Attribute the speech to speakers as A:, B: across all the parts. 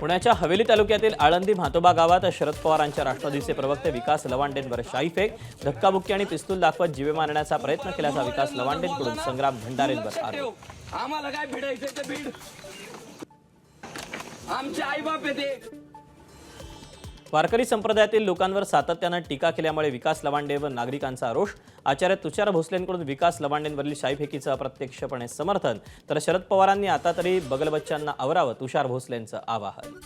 A: पुण्याच्या हवेली तालुक्यातील आळंदी म्हातोबा गावात शरद पवारांच्या राष्ट्रवादीचे प्रवक्ते विकास लवांडेंवर शाईफेक, धक्काबुक्की आणि पिस्तूल दाखवत जीवे मारण्याचा प्रयत्न केल्याचा विकास लवांडेंकडून संग्राम भंडारेंवर आरोप.
B: आम्हाला काय भिडायचं ते भीड, आमचे आईबाप येते.
A: वारकरी संप्रदायातील लोकांवर सातत्यानं टीका केल्यामुळे विकास लवांडेंवर नागरिकांचा रोष. आचार्य तुषार भोसलेंकडून विकास लवांडेंवरील शाईफेकीचं अप्रत्यक्षपणे समर्थन, तर शरद पवारांनी आता तरी बगलबच्चांना आवरावं, तुषार भोसलेंचं आवाहन.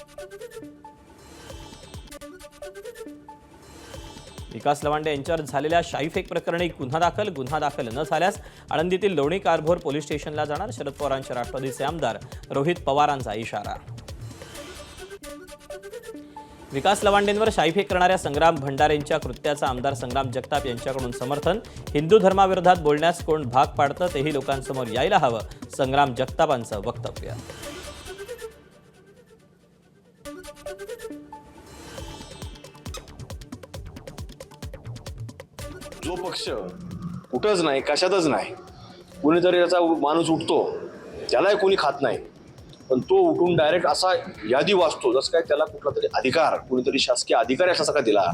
A: विकास लवांडे यांच्यावर झालेल्या शाईफेक प्रकरणी गुन्हा दाखल न झाल्यास आळंदीतील लोणी कारभोर पोलीस स्टेशनला जाणार शरद पवारांच्या राष्ट्रवादीचे आमदार रोहित पवारांचा इशारा. विकास लवांडेंवर शाईफेक करणाऱ्या संग्राम भंडारेंच्या कृत्याचा आमदार संग्राम जगताप यांच्याकडून समर्थन. हिंदू धर्माविरोधात बोलण्यास कोण भाग पाडतं तेही लोकांसमोर यायला हवं, संग्राम जगतापांचं वक्तव्य.
C: जो पक्ष कुठंच नाही, कशातच नाही, कुणीतरी याचा माणूस उठतो त्यालाही कोणी खात नाही, पण तो उठून डायरेक्ट असा यादी वाचतो जसं काय त्याला कुठला तरी अधिकार, कुणीतरी शासकीय अधिकारी असा का दिला,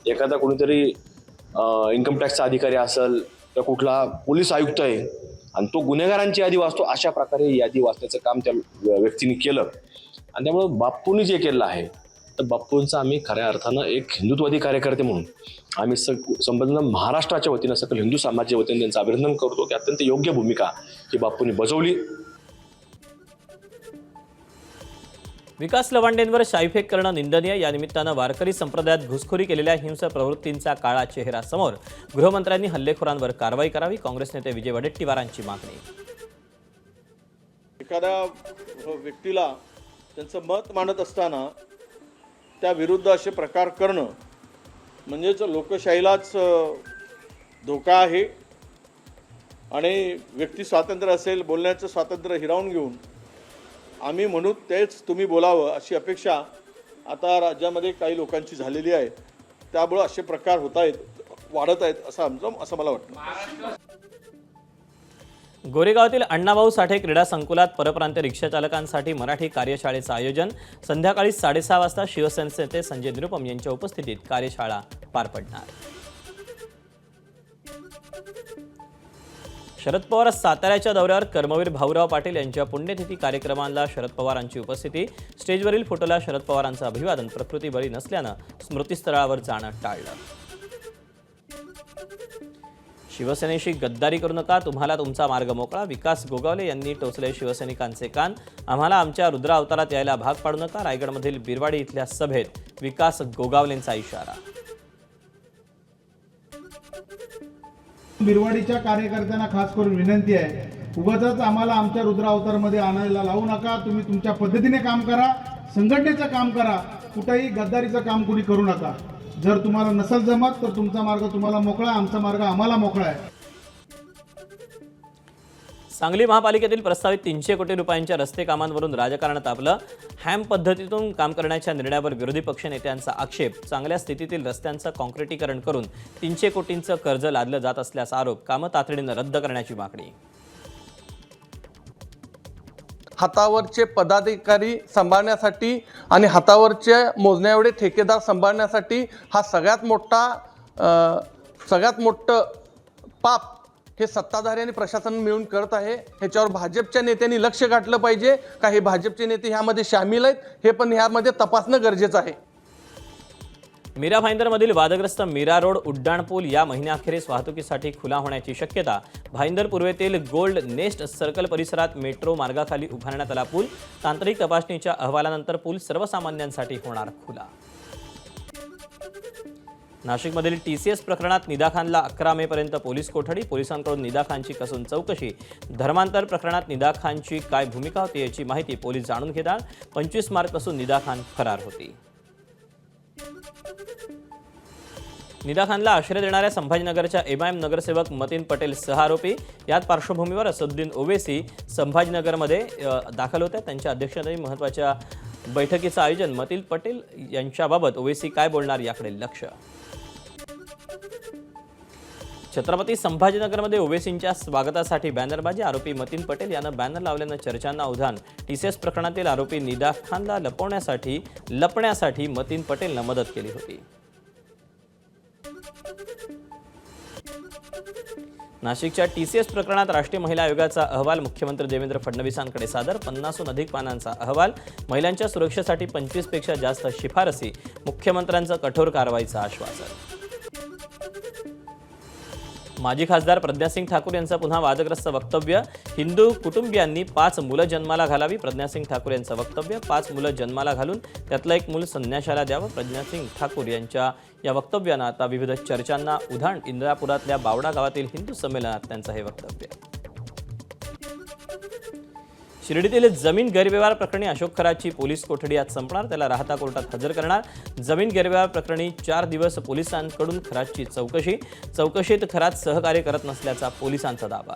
C: एखादा कुणीतरी इन्कम टॅक्सचा अधिकारी असेल तर कुठला पोलीस आयुक्त आहे आणि तो गुन्हेगारांची यादी वाचतो. अशा प्रकारे यादी वाचण्याचं काम त्या व्यक्तीने केलं आणि त्यामुळं बाप्पूंनी जे केलं आहे तर बाप्पूंचं आम्ही खऱ्या अर्थानं एक हिंदुत्ववादी कार्यकर्ते म्हणून आम्ही संपूर्ण महाराष्ट्राच्या वतीनं सकल हिंदू समाजाच्या वतीने त्यांचं अभिनंदन करतो की अत्यंत योग्य भूमिका ही बाप्पूंनी बजावली.
A: विकास लवांडेंवर शाईफेक करणं निंदनीय. या निमित्तानं वारकरी संप्रदायात घुसखोरी केलेल्या हिंसक प्रवृत्तींचा काळा चेहरा समोर. गृहमंत्र्यांनी हल्लेखोरांवर कारवाई करावी, काँग्रेस नेते विजय वडेट्टीवारांची मागणी.
D: एखाद्या व्यक्तीला त्यांचं मत मांडत असताना त्या विरुद्ध असे प्रकार करणं म्हणजेच लोकशाहीलाच धोका आहे आणि व्यक्ती स्वातंत्र्य असेल, बोलण्याचं स्वातंत्र्य हिरावून घेऊन आम्ही म्हणू तेच तुम्ही बोलावं अशी अपेक्षा आता राज्यामध्ये काही लोकांची झालेली आहे. त्यामुळे असे प्रकार होत आहेत, वाढत आहेत असं मला वाटतं.
A: गोरेगावातील अण्णाभाऊ साठे क्रीडा संकुलात परप्रांतीय रिक्षाचालकांसाठी मराठी कार्यशाळेचं आयोजन. संध्याकाळी 6:30 वाजता शिवसेनेचे नेते संजय निरुपम यांच्या उपस्थितीत कार्यशाळा पार पडणार. शरद पवार साताऱ्याच्या दौऱ्यावर. कर्मवीर भाऊराव पाटील यांच्या पुण्यतिथी कार्यक्रमाला शरद पवारांची उपस्थिती. स्टेजवरील फोटोला शरद पवारांचं अभिवादन. प्रकृती बरी नसल्यानं स्मृतीस्थळावर जाणं टाळलं. शिवसेनेशी गद्दारी करू नका, तुम्हाला तुमचा मार्ग मोकळा. विकास गोगावले यांनी टोचले शिवसैनिकांचे कान. आम्हाला आमच्या रुद्र अवतारात यायला भाग पाडू नका. रायगडमधील बिरवाडी इथल्या सभेत विकास गोगावलेंचा इशारा.
E: बिरवाडीच्या कार्यकर्त्यांना खास करून विनंती आहे, उगाच आम्हाला आमच्या रुद्र अवतारमध्ये आणायला लावू नका. तुम्ही तुमच्या पद्धतीने काम करा, संघटनेचं काम करा, कुठेही गद्दारीचं काम कोणी करू नका. जर तुम्हाला नसेल जमत तर तुमचा मार्ग तुम्हाला मोकळा, आमचा मार्ग आम्हाला मोकळा आहे.
A: सांगली महापालिकेतील प्रस्तावित 300 कोटी रुपयांच्या रस्ते कामांवरून राजकारण तापलं. हॅम पद्धतीतून काम करण्याच्या निर्णयावर विरोधी पक्षनेत्यांचा आक्षेप. चांगल्या स्थितीतील रस्त्यांचं कॉन्क्रिटीकरण करून 300 कोटींचं कर्ज लादलं जात असल्याचा आरोप. कामं तातडीनं रद्द करण्याची मागणी.
F: हातावरचे पदाधिकारी सांभाळण्यासाठी आणि हातावरचे मोजण्या एवढे ठेकेदार सांभाळण्यासाठी हा सगळ्यात मोठं पाप हे सत्ताधारी आणि प्रशासन मिळून करत आहे. ह्याच्यावर भाजपच्या नेत्यांनी लक्ष घातलं पाहिजे. काही भाजपचे नेते ह्यामध्ये सामील आहेत, हे पण ह्यामध्ये तपासणं गरजेचं आहे.
A: मीरा भाईंदरमधील वादग्रस्त मीरा रोड उड्डाणपूल या महिन्याअखेरीस वाहतुकीसाठी खुला होण्याची शक्यता. भाईंदर पूर्वेतील गोल्ड नेस्ट सर्कल परिसरात मेट्रो मार्गाखाली उभारण्यात आला पूल. तांत्रिक तपासणीच्या अहवालानंतर पूल सर्वसामान्यांसाठी होणार खुला. नाशिकमधील TCS प्रकरणात निदा खानला 11 मेपर्यंत पोलीस कोठडी. पोलिसांकडून निदा खानची कसून चौकशी. धर्मांतर प्रकरणात निदा खानची काय भूमिका होती याची माहिती पोलीस जाणून घेतात. 25 मार्च पासून निदा खान फरार होती. निदा खानला आश्रय देणाऱ्या संभाजीनगरच्या MIM नगरसेवक मतीन पटेल सह आरोपी. याच पार्श्वभूमीवर असदुद्दीन ओवेसी संभाजीनगरमध्ये दाखल होत्या. त्यांच्या अध्यक्षतेने महत्त्वाच्या बैठकीचं आयोजन. मतीन पटेल यांच्याबाबत ओवेसी काय बोलणार याकडे लक्ष. छत्रपती संभाजीनगरमध्ये ओवेसींच्या स्वागतासाठी बॅनरबाजी, आरोपी मतीन पटेल यानं बॅनर लावल्यानं चर्चांना उधाण. टीसीएस प्रकरणातील आरोपी निदा खानला लपण्यासाठी मतीन पटेलनं मदत केली होती. नाशिकच्या टीसीएस प्रकरणात राष्ट्रीय महिला आयोगाचा अहवाल मुख्यमंत्री देवेंद्र फडणवीसांकडे सादर. 50हून अधिक पानांचा अहवाल. महिलांच्या सुरक्षेसाठी 25 पेक्षा जास्त शिफारसी. मुख्यमंत्र्यांचं कठोर कारवाईचं आश्वासन. माजी खासदार प्रज्ञासिंग ठाकूर यांचं पुन्हा वादग्रस्त वक्तव्य. हिंदू कुटुंबियांनी 5 मुलं जन्माला घालावी. प्रज्ञासिंग ठाकूर यांचं वक्तव्य. 5 मुलं जन्माला घालून त्यातलं एक मूल संन्याशाला द्यावं. प्रज्ञासिंग ठाकूर यांच्या या वक्तव्यानं आता विविध चर्चांना उधाण. इंद्रापुरातल्या बावडा गावातील हिंदू संमेलनात त्यांचं हे वक्तव्य. शिर्डीतील जमीन गैरव्यवहार प्रकरणी अशोक खरातची पोलीस कोठडी आज संपणार. त्याला राहता कोर्टात हजर करणार. जमीन गैरव्यवहार प्रकरणी 4 दिवस पोलिसांकडून खरातची चौकशीत खरात सहकार्य करत नसल्याचा पोलिसांचा दावा.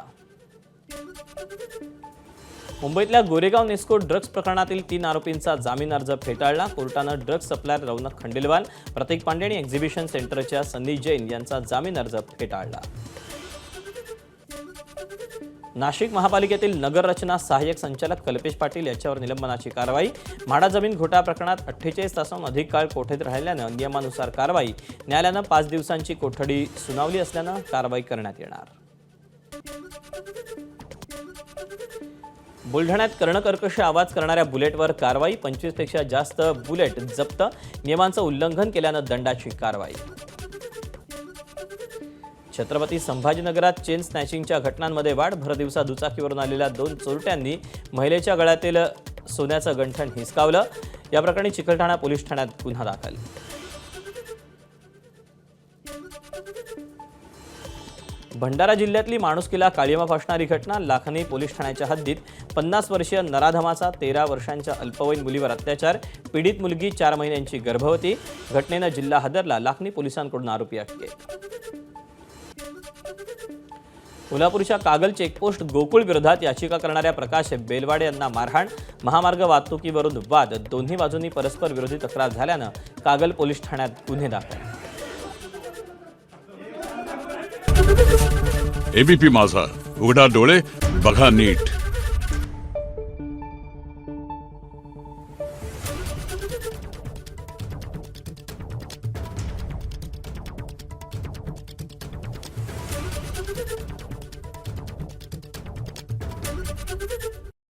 A: मुंबईतल्या गोरेगाव नेस्को ड्रग्ज प्रकरणातील 3 आरोपींचा जामीन अर्ज फेटाळला. कोर्टानं ड्रग्ज सप्लायर रौनक खंडेलवाल, प्रतीक पांडे आणि एक्झिबिशन सेंटरच्या सन्नी जैन यांचा जामीन अर्ज फेटाळला. नाशिक महापालिकेतील नगररचना सहाय्यक संचालक कल्पेश पाटील याच्यावर निलंबनाची कारवाई. म्हाडा जमीन घोटाळा प्रकरणात 48 तासांहून अधिक काळ कोठडीत राहिल्यानं नियमानुसार कारवाई. न्यायालयानं 5 दिवसांची कोठडी सुनावली असल्यानं कारवाई करण्यात येणार. बुलढाण्यात कर्णकर्कश आवाज करणाऱ्या बुलेटवर कारवाई. 25 पेक्षा जास्त बुलेट जप्त. नियमांचं उल्लंघन केल्यानं दंडाची कारवाई. छत्रपती संभाजीनगरात चेन स्नॅचिंगच्या घटनांमध्ये वाढ. भरदिवसा दुचाकीवरून आलेल्या 2 चोरट्यांनी महिलेच्या गळ्यातील सोन्याचं गंठण हिसकावलं. या प्रकरणी चिकलठाणा पोलीस ठाण्यात गुन्हा दाखल. भंडारा जिल्ह्यातली माणुसकीला काळिमा फासणारी घटना. लाखनी पोलीस ठाण्याच्या हद्दीत 50 वर्षीय नराधमाचा 13 वर्षांच्या अल्पवयीन मुलीवर अत्याचार. पीडित मुलगी 4 महिन्यांची गर्भवती. घटनेनं जिल्हा हादरला. लाखनी पोलिसांकडून आरोपी अटकेत. कोल्हापूरच्या कागल चेकपोस्ट गोकुळ विरोधात याचिका करणाऱ्या प्रकाश बेलवाडे यांना मारहाण. महामार्ग वाहतुकीवरून वाद. दोन्ही बाजूंनी परस्पर विरोधी तक्रार झाल्यानं कागल पोलीस ठाण्यात गुन्हे दाखल.
G: एबीपी माझा, उघडा डोळे बघा नीट.